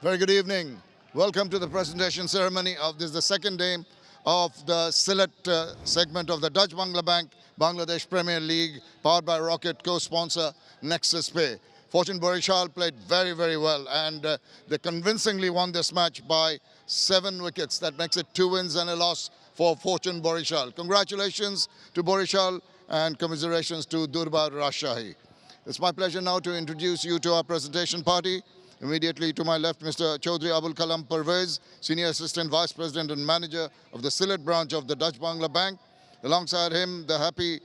Very good evening. Welcome to the presentation ceremony of this, the second day of the Sylhet segment of the Dutch Bangla Bank Bangladesh Premier League, powered by Rocket, co-sponsor Nexus Pay. Fortune Borishal played very, very well, and they convincingly won this match by 7 wickets. That makes it 2 wins and a loss for Fortune Borishal. Congratulations to Borishal and commiserations to Durbar Rajshahi. It's my pleasure now to introduce you to our presentation party. Immediately to my left, Mr. Chaudhry Abul Kalam Pervez, Senior Assistant Vice President and Manager of the Sylhet branch of the Dutch Bangla Bank. Alongside him, the happy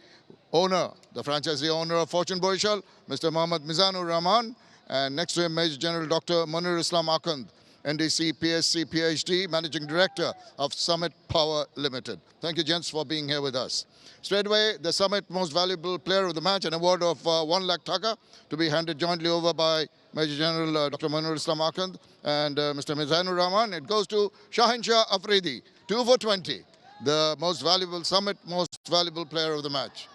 owner, the franchisee owner of Fortune Borishal, Mr. Mohammad Mizanur Rahman. And next to him, Major General Dr. Munir Islam Akhund, NDC, PSc, PhD, Managing Director of Summit Power Limited. Thank you, gents, for being here with us. Straight away, the Summit Most Valuable Player of the Match, an award of 1 lakh taka to be handed jointly over by Major General Dr. Munir Islam Akhund and Mr. Mizanur Rahman. It goes to Shahin Shah Afridi, 2 for 20, the most valuable Summit Most Valuable Player of the Match.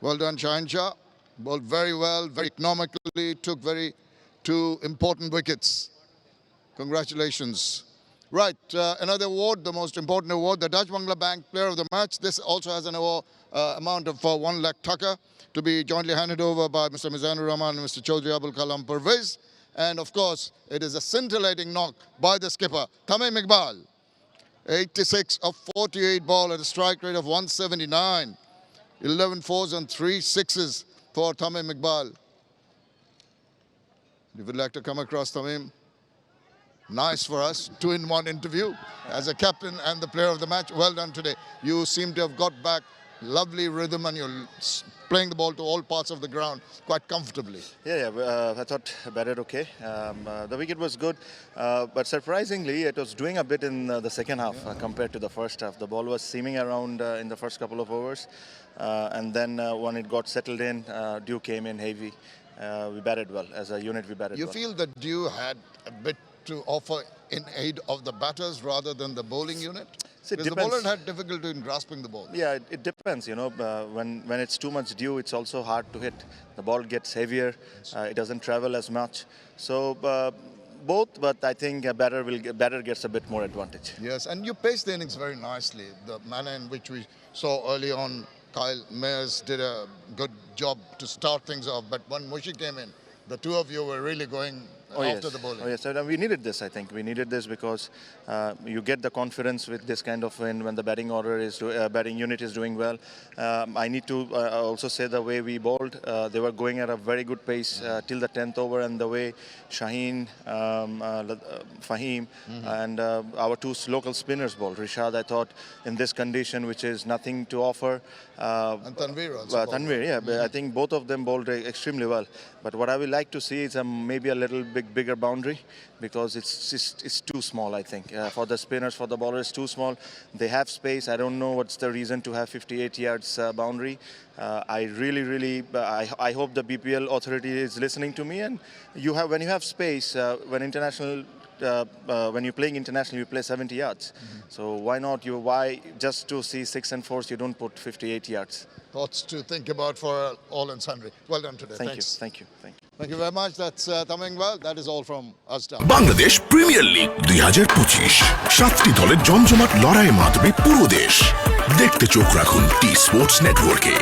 Well done, Shahin Shah. Bowled very well, very economically, took 2 important wickets. Congratulations. Right, another award, the most important award, the Dutch Bangla Bank Player of the Match. This also has an award, amount of 1 lakh taka to be jointly handed over by Mr. Mizanur Rahman and Mr. Chaudhry Abul Kalam Pervez. And of course, it is a scintillating knock by the skipper, Tamim Iqbal. 86 of 48 ball at a strike rate of 179. 11 fours and 3 sixes for Tamim Iqbal. If you would like to come across Tamim. Nice for us, 2-in-1 interview as a captain and the player of the match. Well done today. You seem to have got back lovely rhythm and you're playing the ball to all parts of the ground quite comfortably. Yeah, I thought batted okay. The wicket was good, but surprisingly it was doing a bit in the second half compared to the first half. The ball was seaming around in the first couple of overs, and then when it got settled in, Dew came in heavy. We batted well. As a unit, we batted well. You feel that Dew had a bit to offer in aid of the batters rather than the bowling unit? Because the bowler had difficulty in grasping the ball. Yeah, it depends, you know. When it's too much dew, it's also hard to hit. The ball gets heavier. It doesn't travel as much. So both, but I think batter gets a bit more advantage. Yes, and you paced the innings very nicely. The manner in which we saw early on, Kyle Mayers did a good job to start things off. But when Mushi came in, the two of you were really going after the bowling. Oh yes, we needed this. I think we needed this because you get the confidence with this kind of win when the batting order is batting unit is doing well. I need to also say the way we bowled, they were going at a very good pace till the 10th over, and the way Shaheen, Fahim, and our 2 local spinners bowled. Rishad, I thought, in this condition, which is nothing to offer. And Tanveer also. Tanveer, yeah, but I think both of them bowled extremely well. But what I would like to see is maybe a little bigger boundary, because it's too small, I think. For the spinners, for the bowlers, too small. They have space. I don't know what's the reason to have 58 yards boundary. I really, I hope the BPL authority is listening to me. And when you have space, when you're playing international, you play 70 yards. So why not? Why just to see 6 and 4s, you don't put 58 yards? Thoughts to think about for all and sundry. Well done today. Thanks. Thank you. Thank you very much. That's Tamim Iqbal. That is all from us down. Bangladesh premier league 2025 7টি দলের জমজমাট লড়াইয়ে মাতবে পুরো দেশ। দেখতে চোখ রাখুন T Sports নেটওয়ার্কে।